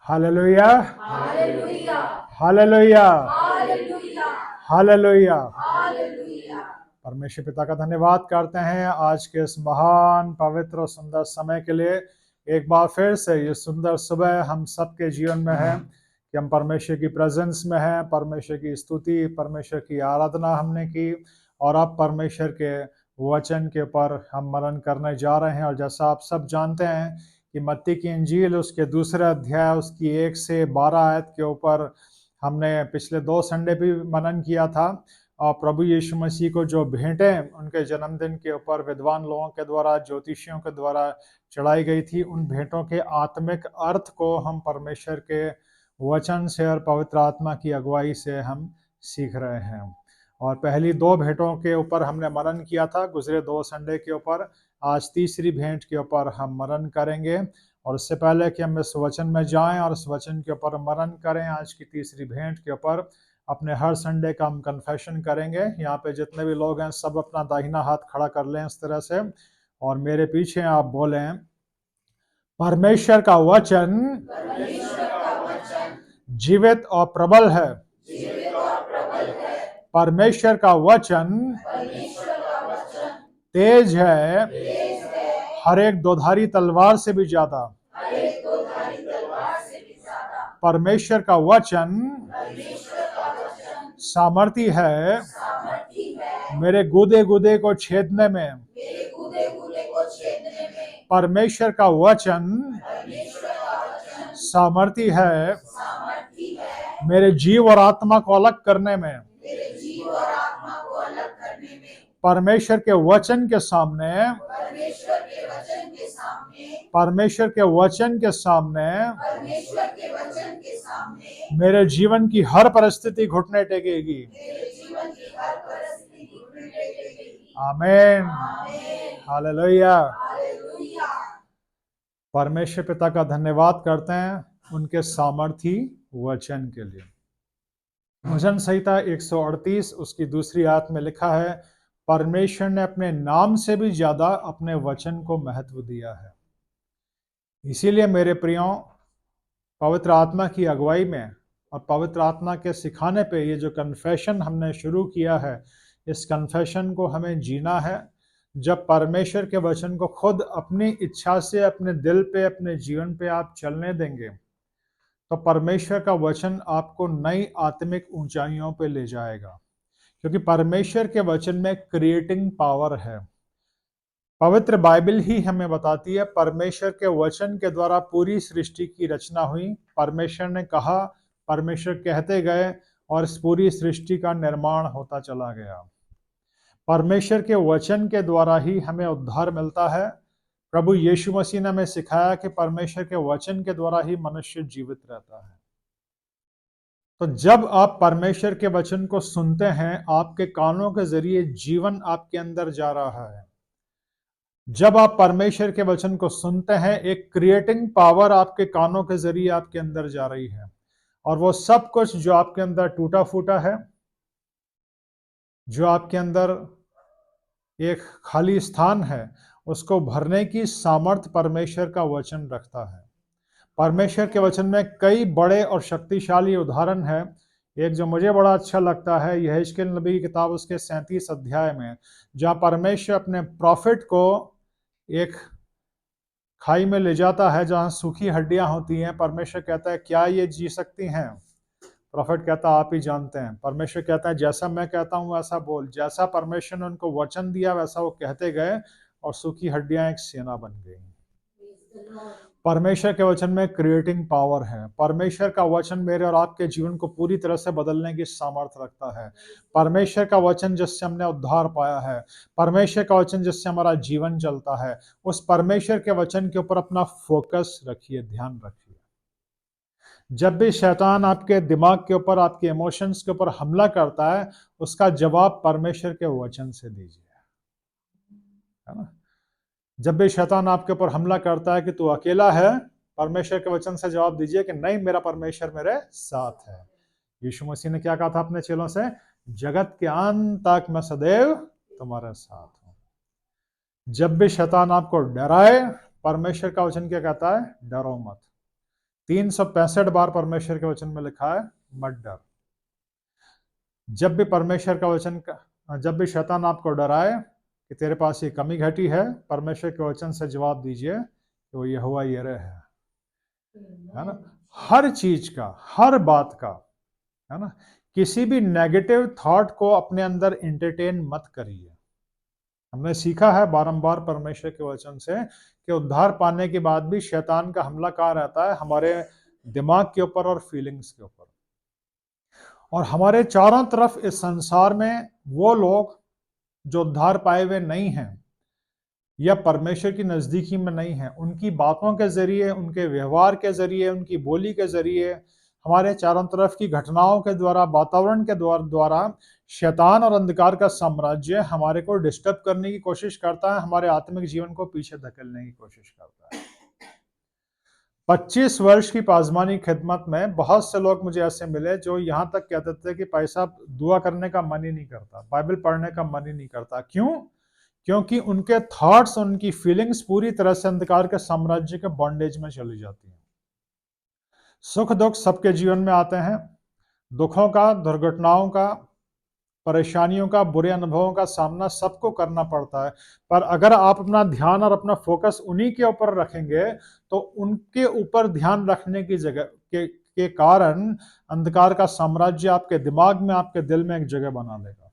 Hallelujah, hallelujah, hallelujah, hallelujah, hallelujah. Hallelujah. परमेश्वर पिता का धन्यवाद करते हैं आज के इस महान पवित्र और सुंदर समय के लिए। एक बार फिर से ये सुंदर सुबह हम सबके जीवन में है कि हम परमेश्वर की प्रेजेंस में हैं, परमेश्वर की स्तुति, परमेश्वर की आराधना हमने की और अब परमेश्वर के वचन के ऊपर हम मनन करने जा रहे हैं। और जैसा आप सब जानते हैं कि मत्ती की इंजील उसके दूसरे अध्याय उसकी 1 से 12 आयत के ऊपर हमने पिछले 2 संडे भी मनन किया था। और प्रभु यीशु मसीह को जो भेंटें उनके जन्मदिन के ऊपर विद्वान लोगों के द्वारा, ज्योतिषियों के द्वारा चढ़ाई गई थी, उन भेंटों के आत्मिक अर्थ को हम परमेश्वर के वचन से और पवित्र आत्मा की अगुवाई से हम सीख रहे हैं। और पहली 2 भेंटों के ऊपर हमने मनन किया था गुजरे 2 संडे के ऊपर। आज तीसरी भेंट के ऊपर हम मनन करेंगे। और उससे पहले कि हम इस वचन में जाएं और इस वचन के ऊपर मनन करें, आज की तीसरी भेंट के ऊपर अपने हर संडे का हम कन्फेशन करेंगे। यहाँ पे जितने भी लोग हैं सब अपना दाहिना हाथ खड़ा कर लें इस तरह से और मेरे पीछे आप बोलें, परमेश्वर का वचन परमेश्वर का वचन जीवित और प्रबल है। जीवित और प्रबल है। परमेश्वर का वचन परमेश्वर का वचन तेज है, तेज है, हर एक दोधारी तलवार से भी ज्यादा। हर एक दोधारी तलवार से भी ज्यादा। परमेश्वर का वचन परमेश्वर का वचन सामर्थी है, सामर्थी है, मेरे गुदे गुदे को छेदने में। मेरे कूदे कूदे को छेदने में। परमेश्वर का वचन परमेश्वर का वचन सामर्थी है, सामर्थी है, मेरे जीव और आत्मा को अलग करने में। मेरे जीव और आत्मा को अलग करने में। परमेश्वर के वचन के सामने, परमेश्वर के वचन के सामने, परमेश्वर के वचन के सामने परमेश्वर के वचन के सामने मेरे जीवन की हर परिस्थिति घुटने टेकेगी। मेरे जीवन की हर परिस्थिति घुटने टेकेगी। आमीन, आमीन, हालेलुया। हालेलुया। परमेश्वर पिता का धन्यवाद करते हैं उनके सामर्थी वचन के लिए। भजन संहिता 138 उसकी दूसरी आयत में लिखा है, परमेश्वर ने अपने नाम से भी ज्यादा अपने वचन को महत्व दिया है। इसीलिए मेरे प्रियो, पवित्र आत्मा की अगुवाई में और पवित्र आत्मा के सिखाने पे ये जो कन्फेशन हमने शुरू किया है, इस कन्फेशन को हमें जीना है। जब परमेश्वर के वचन को खुद अपनी इच्छा से अपने दिल पे, अपने जीवन पे आप चलने देंगे तो परमेश्वर का वचन आपको नई आत्मिक ऊंचाइयों पे ले जाएगा, क्योंकि परमेश्वर के वचन में क्रिएटिंग पावर है। पवित्र बाइबल ही हमें बताती है परमेश्वर के वचन के द्वारा पूरी सृष्टि की रचना हुई। परमेश्वर ने कहा, परमेश्वर कहते गए और इस पूरी सृष्टि का निर्माण होता चला गया। परमेश्वर के वचन के द्वारा ही हमें उद्धार मिलता है। प्रभु यीशु मसीह ने हमें सिखाया कि परमेश्वर के वचन के द्वारा ही मनुष्य जीवित रहता है। तो जब आप परमेश्वर के वचन को सुनते हैं, आपके कानों के जरिए जीवन आपके अंदर जा रहा है। जब आप परमेश्वर के वचन को सुनते हैं, एक क्रिएटिंग पावर आपके कानों के जरिए आपके अंदर जा रही है और वो सब कुछ जो आपके अंदर टूटा फूटा है, जो आपके अंदर एक खाली स्थान है, उसको भरने की सामर्थ परमेश्वर का वचन रखता है। परमेश्वर के वचन में कई बड़े और शक्तिशाली उदाहरण है। एक जो मुझे बड़ा अच्छा लगता है, यहेजकेल नबी की किताब उसके 37 अध्याय में, जहाँ परमेश्वर अपने प्रॉफिट को एक खाई में ले जाता है जहाँ सूखी हड्डियां होती हैं। परमेश्वर कहता है, क्या ये जी सकती हैं? प्रॉफिट कहता है, आप ही जानते हैं। परमेश्वर कहता है, जैसा मैं कहता हूँ वैसा बोल। जैसा परमेश्वर ने उनको वचन दिया वैसा वो कहते गए और सूखी हड्डियां एक सेना बन गई। परमेश्वर के वचन में क्रिएटिंग पावर है। परमेश्वर का वचन मेरे और आपके जीवन को पूरी तरह से बदलने की सामर्थ्य रखता है। परमेश्वर का वचन जिससे हमने उद्धार पाया है, परमेश्वर का वचन जिससे हमारा जीवन चलता है, उस परमेश्वर के वचन के ऊपर अपना फोकस रखिए, ध्यान रखिए। जब भी शैतान आपके दिमाग के ऊपर, आपके इमोशंस के ऊपर हमला करता है, उसका जवाब परमेश्वर के वचन से दीजिए, है ना। जब भी शैतान आपके ऊपर हमला करता है कि तू अकेला है, परमेश्वर के वचन से जवाब दीजिए कि नहीं, मेरा परमेश्वर मेरे साथ है। यीशु मसीह ने क्या कहा था अपने चेलों से? जगत के अंत तक मैं सदैव तुम्हारे साथ हूं। जब भी शैतान आपको डराए, परमेश्वर का वचन क्या कहता है? डरो मत। 365 बार परमेश्वर के वचन में लिखा है मत डर। जब भी परमेश्वर का वचन जब भी शैतान आपको डराए कि तेरे पास ये कमी घटी है, परमेश्वर के वचन से जवाब दीजिए कि वो यहोवा यिरे है ना। हर चीज का, हर बात का, है ना, किसी भी नेगेटिव थॉट को अपने अंदर एंटरटेन मत करिए। हमने सीखा है बारंबार परमेश्वर के वचन से कि उद्धार पाने के बाद भी शैतान का हमला कहाँ रहता है? हमारे दिमाग के ऊपर और फीलिंग्स के ऊपर। और हमारे चारों तरफ इस संसार में वो लोग जो उद्धार पाए हुए नहीं हैं या परमेश्वर की नजदीकी में नहीं है, उनकी बातों के जरिए, उनके व्यवहार के जरिए, उनकी बोली के जरिए, हमारे चारों तरफ की घटनाओं के द्वारा, वातावरण के द्वारा शैतान और अंधकार का साम्राज्य हमारे को डिस्टर्ब करने की कोशिश करता है, हमारे आत्मिक जीवन को पीछे धकेलने की कोशिश करता है। 25 वर्ष की पाजमानी खिदमत में बहुत से लोग मुझे ऐसे मिले जो यहां तक कहते थे कि भाई साहब, दुआ करने का मन ही नहीं करता, बाइबल पढ़ने का मन ही नहीं करता। क्यों? क्योंकि उनके थॉट्स, उनकी फीलिंग्स पूरी तरह से अंधकार के साम्राज्य के बॉन्डेज में चली जाती हैं। सुख दुख सबके जीवन में आते हैं, दुखों का, दुर्घटनाओं का, परेशानियों का, बुरे अनुभवों का सामना सबको करना पड़ता है। पर अगर आप अपना ध्यान और अपना फोकस उन्हीं के ऊपर रखेंगे तो उनके ऊपर ध्यान रखने की जगह के कारण अंधकार का साम्राज्य आपके दिमाग में, आपके दिल में एक जगह बना लेगा।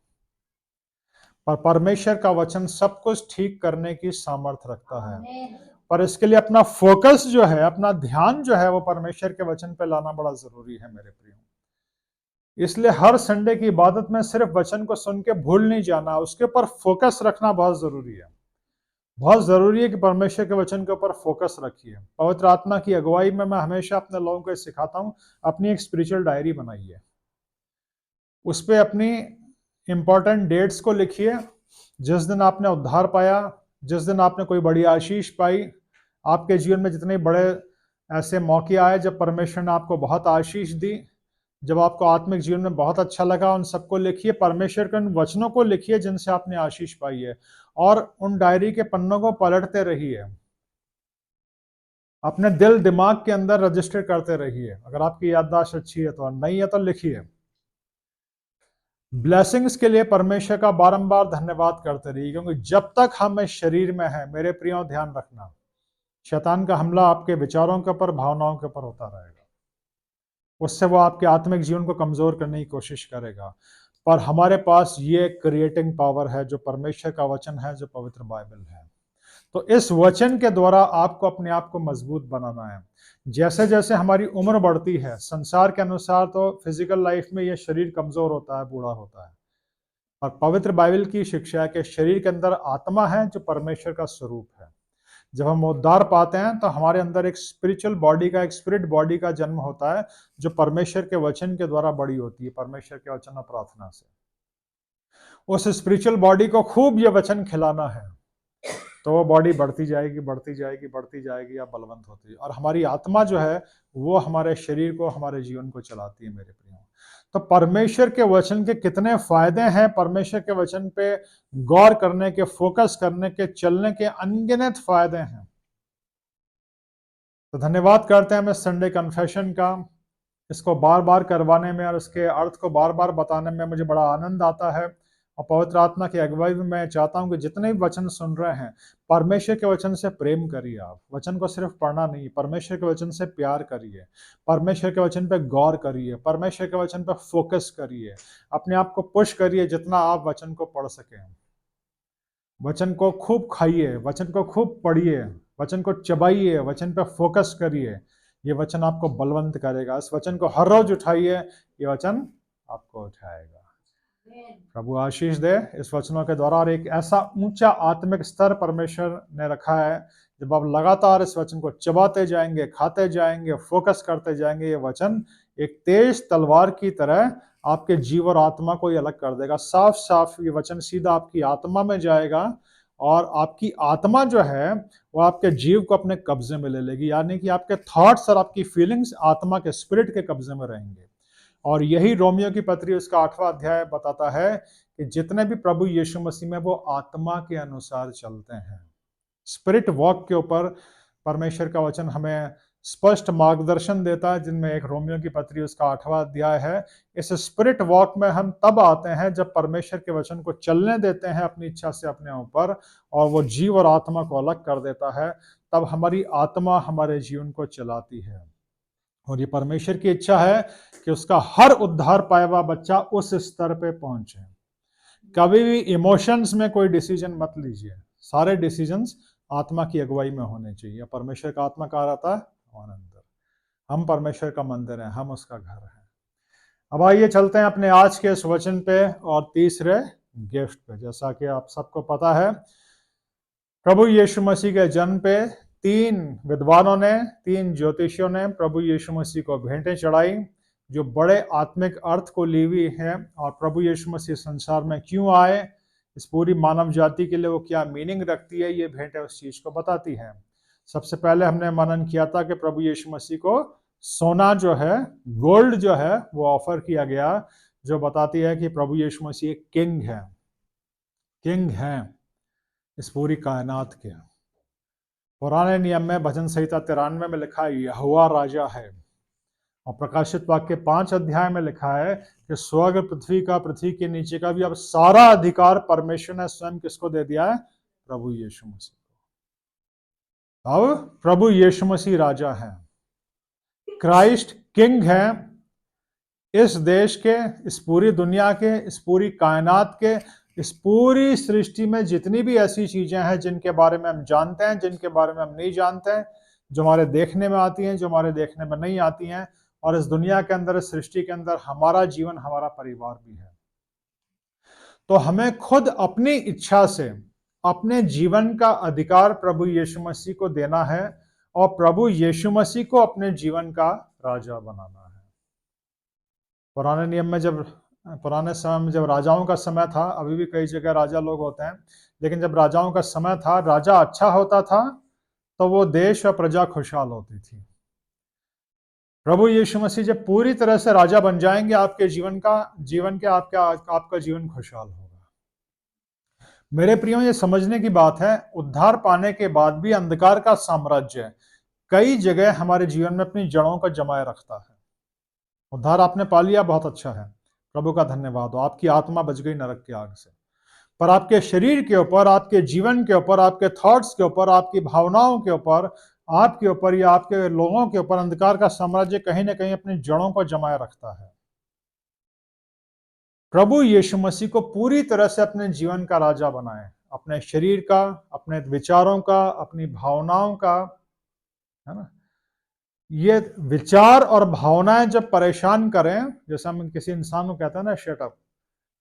पर परमेश्वर का वचन सब कुछ ठीक करने की सामर्थ्य रखता है। पर इसके लिए अपना फोकस जो है, अपना ध्यान जो है, वो परमेश्वर के वचन पे लाना बड़ा जरूरी है मेरे प्रियो। इसलिए हर संडे की इबादत में सिर्फ वचन को सुन के भूल नहीं जाना, उसके ऊपर फोकस रखना बहुत जरूरी है। बहुत जरूरी है कि परमेश्वर के वचन के ऊपर फोकस रखिए। पवित्र आत्मा की अगुवाई में मैं हमेशा अपने लोगों को सिखाता हूं, अपनी एक स्पिरिचुअल डायरी बनाइए, उस पर अपनी इंपॉर्टेंट डेट्स को लिखिए। जिस दिन आपने उद्धार पाया, जिस दिन आपने कोई बड़ी आशीष पाई, आपके जीवन में जितने बड़े ऐसे मौके आए जब परमेश्वर ने आपको बहुत आशीष दी, जब आपको आत्मिक जीवन में बहुत अच्छा लगा, उन सबको लिखिए। परमेश्वर के उन वचनों को लिखिए जिनसे आपने आशीष पाई है, और उन डायरी के पन्नों को पलटते रहिए, अपने दिल दिमाग के अंदर रजिस्टर करते रहिए। अगर आपकी याददाश्त अच्छी है तो, नहीं है तो लिखिए। ब्लेसिंग्स के लिए परमेश्वर का बारंबार धन्यवाद करते रहिए, क्योंकि जब तक हम इस शरीर में हैं, मेरे प्रियो ध्यान रखना, शैतान का हमला आपके विचारों के ऊपर, भावनाओं के ऊपर होता रहेगा। उससे वो आपके आत्मिक जीवन को कमजोर करने की कोशिश करेगा। पर हमारे पास ये क्रिएटिंग पावर है जो परमेश्वर का वचन है, जो पवित्र बाइबल है। तो इस वचन के द्वारा आपको अपने आप को मजबूत बनाना है। जैसे जैसे हमारी उम्र बढ़ती है, संसार के अनुसार तो फिजिकल लाइफ में यह शरीर कमजोर होता है, बूढ़ा होता है। और पवित्र बाइबल की शिक्षा है कि शरीर के अंदर आत्मा है जो परमेश्वर का स्वरूप है। जब हम उद्धार पाते हैं तो हमारे अंदर एक स्पिरिचुअल बॉडी का, एक स्पिरिट बॉडी का जन्म होता है, जो परमेश्वर के वचन के द्वारा बड़ी होती है, परमेश्वर के वचन और प्रार्थना से। उस स्पिरिचुअल बॉडी को खूब ये वचन खिलाना है, तो वो बॉडी बढ़ती जाएगी, बढ़ती जाएगी, बढ़ती जाएगी, या बलवंत होती है। और हमारी आत्मा जो है वो हमारे शरीर को, हमारे जीवन को चलाती है मेरे प्रियो। तो परमेश्वर के वचन के कितने फायदे हैं, परमेश्वर के वचन पे गौर करने के, फोकस करने के, चलने के अनगिनत फायदे हैं। तो धन्यवाद करते हैं मैं संडे कन्फेशन का। इसको बार बार करवाने में और इसके अर्थ को बार बार बताने में मुझे बड़ा आनंद आता है। और पवित्र आत्मा की अगुवाई में मैं चाहता हूं कि जितने भी वचन सुन रहे हैं, परमेश्वर के वचन से प्रेम करिए। आप वचन को सिर्फ पढ़ना नहीं, परमेश्वर के वचन से प्यार करिए, परमेश्वर के वचन पे गौर करिए, परमेश्वर के वचन पे फोकस करिए, अपने आप को पुश करिए जितना आप वचन को पढ़ सकें। वचन को खूब खाइए, वचन को खूब पढ़िए, वचन को चबाइए, वचन पे फोकस करिए। ये वचन आपको बलवंत करेगा। इस वचन को हर रोज उठाइए, ये वचन आपको उठाएगा। प्रभु आशीष दे इस वचनों के द्वारा। और एक ऐसा ऊंचा आत्मिक स्तर परमेश्वर ने रखा है, जब आप लगातार इस वचन को चबाते जाएंगे, खाते जाएंगे, फोकस करते जाएंगे, ये वचन एक तेज तलवार की तरह आपके जीव और आत्मा को ही अलग कर देगा। साफ साफ ये वचन सीधा आपकी आत्मा में जाएगा, और आपकी आत्मा जो है वो आपके जीव को अपने कब्जे में ले लेगी। यानी कि आपके थॉट्स और आपकी फीलिंग्स आत्मा के, स्पिरिट के कब्जे में रहेंगे। और यही रोमियो की पत्री उसका 8वां अध्याय बताता है कि जितने भी प्रभु यीशु मसीह में, वो आत्मा के अनुसार चलते हैं। स्पिरिट वॉक के ऊपर परमेश्वर का वचन हमें स्पष्ट मार्गदर्शन देता है, जिनमें एक रोमियो की पत्री उसका 8वां अध्याय है। इस स्पिरिट वॉक में हम तब आते हैं जब परमेश्वर के वचन को चलने देते हैं अपनी इच्छा से अपने ऊपर, और वो जीव और आत्मा को अलग कर देता है। तब हमारी आत्मा हमारे जीवन को चलाती है, और ये परमेश्वर की इच्छा है कि उसका हर उद्धार पाया हुआ बच्चा उस स्तर पे पहुंचे। कभी भी इमोशंस में कोई डिसीजन मत लीजिए, सारे डिसीजंस आत्मा की अगुवाई में होने चाहिए। परमेश्वर का आत्मा कहाँ रहता है? हमारे अंदर। हम परमेश्वर का मंदिर हैं, हम उसका घर हैं। अब आइए चलते हैं अपने आज के इस वचन पे और तीसरे गिफ्ट पे। जैसा कि आप सबको पता है, प्रभु यीशु मसीह के जन्म पे 3 विद्वानों ने, 3 ज्योतिषियों ने प्रभु यीशु मसीह को भेंटें चढ़ाई, जो बड़े आत्मिक अर्थ को ली हुई है। और प्रभु यीशु मसीह संसार में क्यों आए, इस पूरी मानव जाति के लिए वो क्या मीनिंग रखती है, ये भेंटें उस चीज को बताती हैं। सबसे पहले हमने मनन किया था कि प्रभु यीशु मसीह को सोना जो है, गोल्ड जो है, वो ऑफर किया गया, जो बताती है कि प्रभु यीशु मसीह एक किंग है, किंग है इस पूरी कायनात के। पुराने नियम में भजन संहिता 93 में लिखा है यहोवा राजा है, और प्रकाशित वाक्य 5 अध्याय में लिखा है कि स्वर्ग पृथ्वी का, पृथ्वी के नीचे का भी अब सारा अधिकार परमेश्वर ने स्वयं किसको दे दिया है? प्रभु यीशु मसीह को। अब प्रभु यीशु मसीह राजा है, क्राइस्ट किंग है इस देश के, इस पूरी दुनिया के, इस पूरी कायनात के, इस पूरी सृष्टि में जितनी भी ऐसी चीजें हैं जिनके बारे में हम जानते हैं, जिनके बारे में हम नहीं जानते हैं, जो हमारे देखने में आती हैं, जो हमारे देखने में नहीं आती हैं, और इस दुनिया के अंदर, इस सृष्टि के अंदर हमारा जीवन, हमारा परिवार भी है। तो हमें खुद अपनी इच्छा से अपने जीवन का अधिकार प्रभु यीशु मसीह को देना है, और प्रभु यीशु मसीह को अपने जीवन का राजा बनाना है। पुराने नियम में जब, पुराने समय में जब राजाओं का समय था, अभी भी कई जगह राजा लोग होते हैं, लेकिन जब राजाओं का समय था, राजा अच्छा होता था तो वो देश और प्रजा खुशहाल होती थी। प्रभु यीशु मसीह जब पूरी तरह से राजा बन जाएंगे आपके आपका जीवन खुशहाल होगा। मेरे प्रियो, ये समझने की बात है, उद्धार पाने के बाद भी अंधकार का साम्राज्य कई जगह हमारे जीवन में अपनी जड़ों को जमाए रखता है। उद्धार आपने पा लिया, बहुत अच्छा है, प्रभु का धन्यवाद हो, आपकी आत्मा बच गई नरक की आग से। पर आपके शरीर के ऊपर, आपके जीवन के ऊपर, आपके थॉट्स के ऊपर, आपकी भावनाओं के ऊपर, आपके ऊपर या आपके लोगों के ऊपर अंधकार का साम्राज्य कहीं ना कहीं अपनी जड़ों को जमाए रखता है। प्रभु यीशु मसीह को पूरी तरह से अपने जीवन का राजा बनाएं, अपने शरीर का, अपने विचारों का, अपनी भावनाओं का, है ना। ये विचार और भावनाएं जब परेशान करें, जैसे हम किसी इंसान को कहते हैं ना शट अप,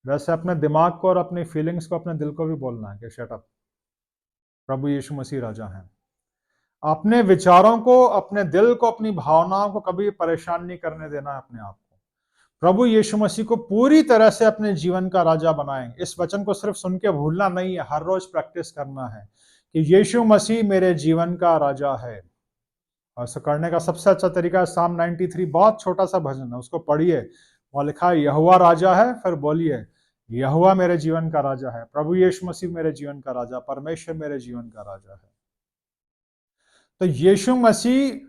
वैसे अपने दिमाग को और अपनी फीलिंग्स को, अपने दिल को भी बोलना है कि शट अप, प्रभु यीशु मसीह राजा हैं। अपने विचारों को, अपने दिल को, अपनी भावनाओं को कभी परेशान नहीं करने देना है अपने आप को। प्रभु यीशु मसीह को पूरी तरह से अपने जीवन का राजा बनाएं। इस वचन को सिर्फ सुन के भूलना नहीं है, हर रोज प्रैक्टिस करना है कि यीशु मसीह मेरे जीवन का राजा है। और ऐसा करने का सबसे अच्छा तरीका है साम 93, बहुत छोटा सा भजन है, उसको पढ़िए। वहां लिखा है यहोवा राजा है, फिर बोलिए यहोवा मेरे जीवन का राजा है, प्रभु यीशु मसीह मेरे जीवन का राजा, परमेश्वर मेरे जीवन का राजा है। तो यीशु मसीह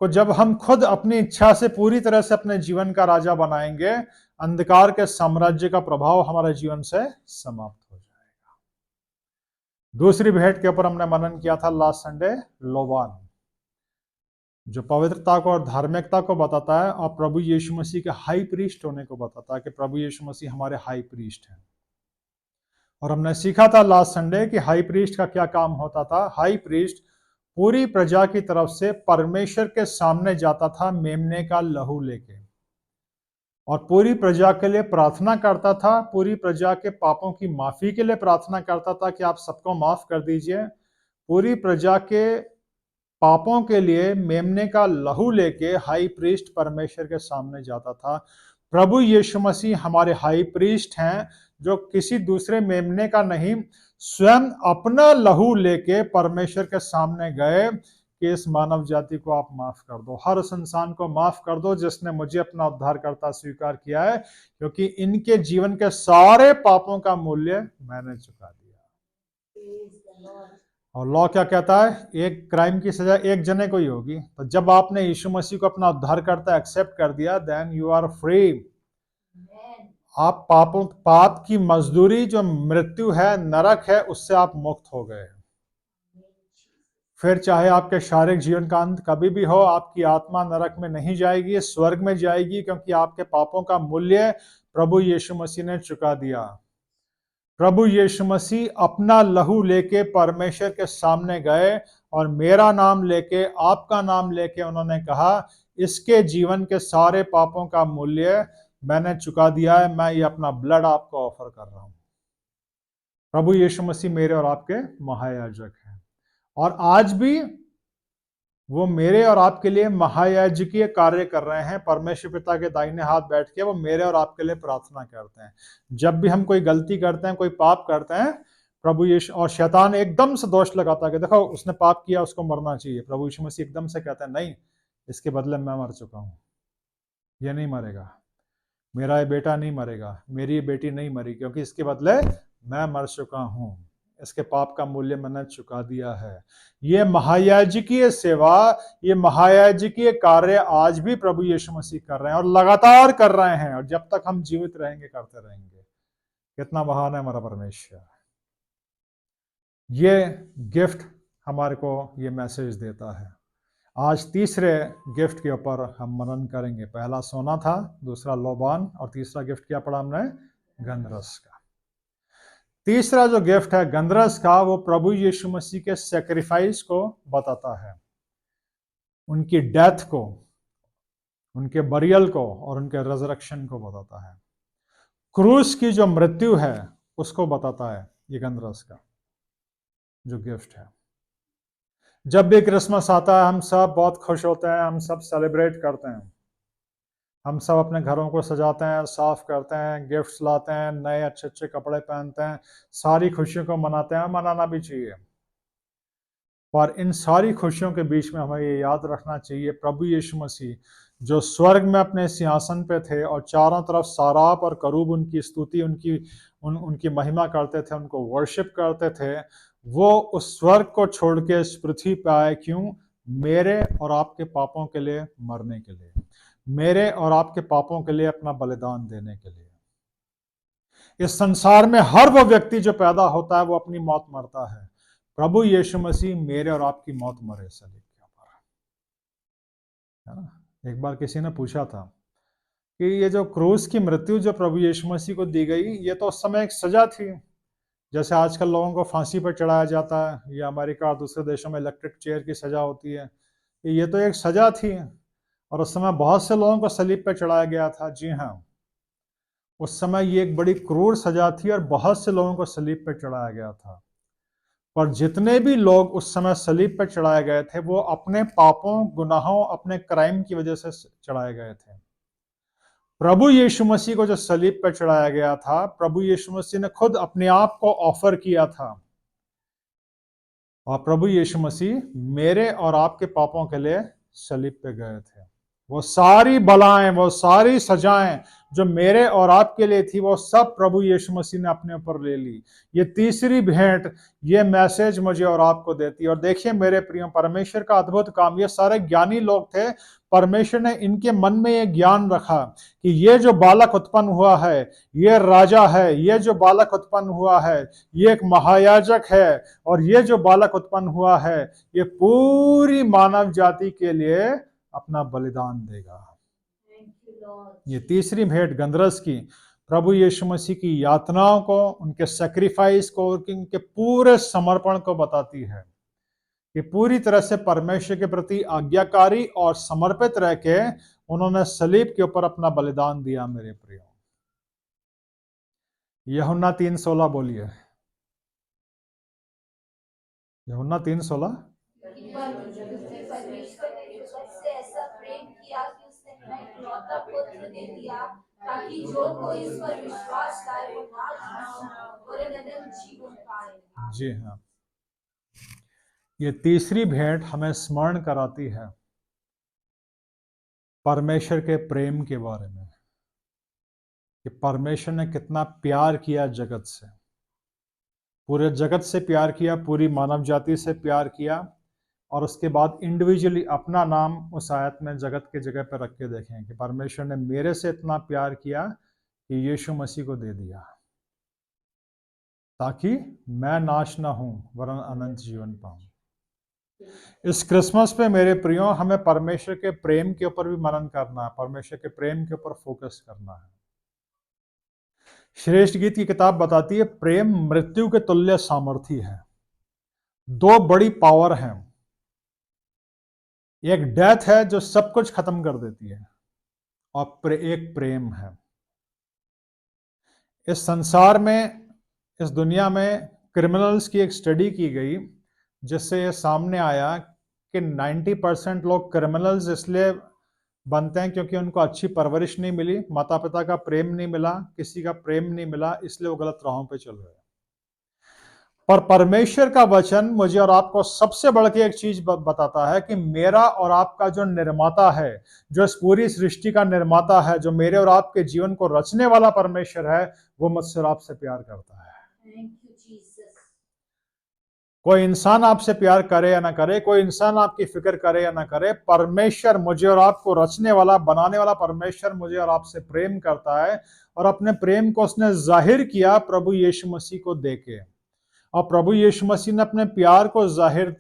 को जब हम खुद अपनी इच्छा से पूरी तरह से अपने जीवन का राजा बनाएंगे, अंधकार के साम्राज्य का प्रभाव हमारे जीवन से समाप्त हो जाएगा। दूसरी भेंट के ऊपर हमने मनन किया था लास्ट संडे, लोबान, जो पवित्रता को और धार्मिकता को बताता है, और प्रभु यीशु मसीह के हाई प्रीस्ट होने को बताता है कि प्रभु यीशु मसीह हमारे हाई प्रीस्ट हैं। और हमने सीखा था लास्ट संडे कि हाई प्रीस्ट का क्या काम होता था। हाई प्रीस्ट पूरी प्रजा की तरफ से परमेश्वर के सामने जाता था मेमने का लहू लेके, और पूरी प्रजा के लिए प्रार्थना करता था, पूरी प्रजा के पापों की माफी के लिए प्रार्थना करता था कि आप सबको माफ कर दीजिए। पूरी प्रजा के पापों के लिए मेमने का लहू लेके हाई प्रीस्ट परमेश्वर के सामने जाता था। प्रभु यीशु मसीह हमारे हाई प्रीस्ट हैं, जो किसी दूसरे मेमने का नहीं, स्वयं अपना लहू लेके परमेश्वर के सामने गए कि इस मानव जाति को आप माफ कर दो, हर उस इंसान को माफ कर दो जिसने मुझे अपना उद्धारकर्ता स्वीकार किया है, क्योंकि इनके जीवन के सारे पापों का मूल्य मैंने चुका दिया। और लॉ क्या कहता है? एक क्राइम की सजा एक जने को ही होगी। तो जब आपने यीशु मसीह को अपना उद्धारकर्ता एक्सेप्ट कर दिया, देन यू आर फ्री। आप पाप की मजदूरी जो मृत्यु है, नरक है, उससे आप मुक्त हो गए। फिर चाहे आपके शारीरिक जीवन का अंत कभी भी हो, आपकी आत्मा नरक में नहीं जाएगी, स्वर्ग में जाएगी, क्योंकि आपके पापों का मूल्य प्रभु यीशु मसीह ने चुका दिया। प्रभु यीशु मसीह अपना लहू लेके परमेश्वर के सामने गए और मेरा नाम लेके, आपका नाम लेके उन्होंने कहा, इसके जीवन के सारे पापों का मूल्य मैंने चुका दिया है, मैं ये अपना ब्लड आपको ऑफर कर रहा हूं। प्रभु यीशु मसीह मेरे और आपके महायाजक हैं, और आज भी वो मेरे और आपके लिए महायाजकीय कार्य कर रहे हैं। परमेश्वर पिता के दाहिने हाथ बैठ के वो मेरे और आपके लिए प्रार्थना करते हैं। जब भी हम कोई गलती करते हैं, कोई पाप करते हैं, प्रभु यीशु, और शैतान एकदम से दोष लगाता है कि देखो उसने पाप किया, उसको मरना चाहिए। प्रभु यीशु मसीह एकदम से कहते हैं, नहीं, इसके बदले मैं मर चुका हूं, ये नहीं मरेगा, मेरा ये बेटा नहीं मरेगा, मेरी ये बेटी नहीं मरी, क्योंकि इसके बदले मैं मर चुका हूं, इसके पाप का मूल्य मैंने चुका दिया है। ये महायाजकीय सेवा, ये महायाजकीय कार्य आज भी प्रभु यीशु मसीह कर रहे हैं और लगातार कर रहे हैं, और जब तक हम जीवित रहेंगे करते रहेंगे। कितना महान है हमारा परमेश्वर। ये गिफ्ट हमारे को ये मैसेज देता है। आज तीसरे गिफ्ट के ऊपर हम मनन करेंगे। पहला सोना था, दूसरा लोबान, और तीसरा गिफ्ट क्या पढ़ा हमने? गंधरस का। तीसरा जो गिफ्ट है गंधरस का, वो प्रभु यीशु मसीह के सैक्रिफाइस को बताता है, उनकी डेथ को, उनके बरियल को और उनके रेजरेक्शन को बताता है। क्रूस की जो मृत्यु है उसको बताता है ये गंधरस का जो गिफ्ट है। जब भी क्रिसमस आता है हम सब बहुत खुश होते हैं, हम सब सेलिब्रेट करते हैं, हम सब अपने घरों को सजाते हैं, साफ करते हैं, गिफ्ट्स लाते हैं, नए अच्छे अच्छे कपड़े पहनते हैं, सारी खुशियों को मनाते हैं, मनाना भी चाहिए। पर इन सारी खुशियों के बीच में हमें ये याद रखना चाहिए, प्रभु यीशु मसीह जो स्वर्ग में अपने सिंहासन पे थे और चारों तरफ साराप और करूब उनकी स्तुति, उनकी महिमा करते थे, उनको वर्शिप करते थे, वो उस स्वर्ग को छोड़ के इस पृथ्वी पे आए। क्यों? मेरे और आपके पापों के लिए मरने के लिए, मेरे और आपके पापों के लिए अपना बलिदान देने के लिए। इस संसार में हर वो व्यक्ति जो पैदा होता है वो अपनी मौत मरता है। प्रभु यीशु मसीह मेरे और आपकी मौत मरे सलीब के ऊपर, है ना। एक बार किसी ने पूछा था कि ये जो क्रूस की मृत्यु जो प्रभु यीशु मसीह को दी गई, ये तो उस समय एक सजा थी, जैसे आजकल लोगों को फांसी पर चढ़ाया जाता है या अमेरिका और दूसरे देशों में इलेक्ट्रिक चेयर की सजा होती है, ये तो एक सजा थी। और उस समय बहुत से लोगों को सलीब पर चढ़ाया गया था। जी हाँ, उस समय ये एक बड़ी क्रूर सजा थी और बहुत से लोगों को सलीब पर चढ़ाया गया था। पर जितने भी लोग उस समय सलीब पर चढ़ाए गए थे वो अपने पापों, गुनाहों, अपने क्राइम की वजह से चढ़ाए गए थे। प्रभु यीशु मसीह को जो सलीब पर चढ़ाया गया था, प्रभु यीशु मसीह ने खुद अपने आप को ऑफर किया था, और प्रभु यीशु मसीह मेरे और आपके पापों के लिए सलीब पे गए थे। वो सारी बलाएं, वो सारी सजाएं जो मेरे और आपके लिए थी, वो सब प्रभु यीशु मसीह ने अपने ऊपर ले ली। ये तीसरी भेंट, ये मैसेज मुझे और आपको देती है। और देखिए मेरे प्रियो, परमेश्वर का अद्भुत काम, ये सारे ज्ञानी लोग थे, परमेश्वर ने इनके मन में ये ज्ञान रखा कि ये जो बालक उत्पन्न हुआ है, ये राजा है, ये जो बालक उत्पन्न हुआ है, ये एक महायाजक है, और ये जो बालक उत्पन्न हुआ है, ये पूरी मानव जाति के लिए अपना बलिदान देगा। ये तीसरी भेंट गंधरस की प्रभु यीशु मसीह की यातनाओं को, उनके सैक्रिफाइस को, उनके पूरे समर्पण को बताती है कि पूरी तरह से परमेश्वर के प्रति आज्ञाकारी और समर्पित रह के उन्होंने सलीब के ऊपर अपना बलिदान दिया। मेरे प्रियो, यूहन्ना 3:16 बोलिए। यूहन्ना 3:16। परमेश्वर ने जगत से ऐसा प्रेम किया कि उसने अपना इकलौता पुत्र दे दिया, ताकि जो कोई इस पर विश्वास लाए वो नाश न हो और अनंत जीवन पाए। जी हाँ, ये तीसरी भेंट हमें स्मरण कराती है परमेश्वर के प्रेम के बारे में, कि परमेश्वर ने कितना प्यार किया जगत से। पूरे जगत से प्यार किया, पूरी मानव जाति से प्यार किया, और उसके बाद इंडिविजुअली अपना नाम उस आयत में जगत के जगह पर रख के देखें कि परमेश्वर ने मेरे से इतना प्यार किया कि यीशु मसीह को दे दिया, ताकि मैं नाश ना हूं वरन अनंत जीवन पाऊं। इस क्रिसमस पे मेरे प्रियो हमें परमेश्वर के प्रेम के ऊपर भी मनन करना है, परमेश्वर के प्रेम के ऊपर फोकस करना है। श्रेष्ठ गीत की किताब बताती है प्रेम मृत्यु के तुल्य सामर्थी है। दो बड़ी पावर हैं, एक डेथ है जो सब कुछ खत्म कर देती है, और एक प्रेम है। इस संसार में, इस दुनिया में क्रिमिनल्स की एक स्टडी की गई जिससे ये सामने आया कि 90% लोग क्रिमिनल्स इसलिए बनते हैं क्योंकि उनको अच्छी परवरिश नहीं मिली, माता पिता का प्रेम नहीं मिला, किसी का प्रेम नहीं मिला, इसलिए वो गलत राहों पे चल रहे हैं। पर परमेश्वर का वचन मुझे और आपको सबसे बढ़ के एक चीज बताता है कि मेरा और आपका जो निर्माता है, जो इस पूरी सृष्टि का निर्माता है, जो मेरे और आपके जीवन को रचने वाला परमेश्वर है, वो मुझसे और आपसे प्यार करता है। कोई इंसान आपसे प्यार करे या ना करे, कोई इंसान आपकी फिक्र करे या ना करे, परमेश्वर, मुझे और आपको रचने वाला, बनाने वाला परमेश्वर मुझे और आपसे प्रेम करता है, और अपने प्रेम को उसने जाहिर किया प्रभु यीशु मसीह को देके। और प्रभु यीशु मसीह ने अपने प्यार को जाहिर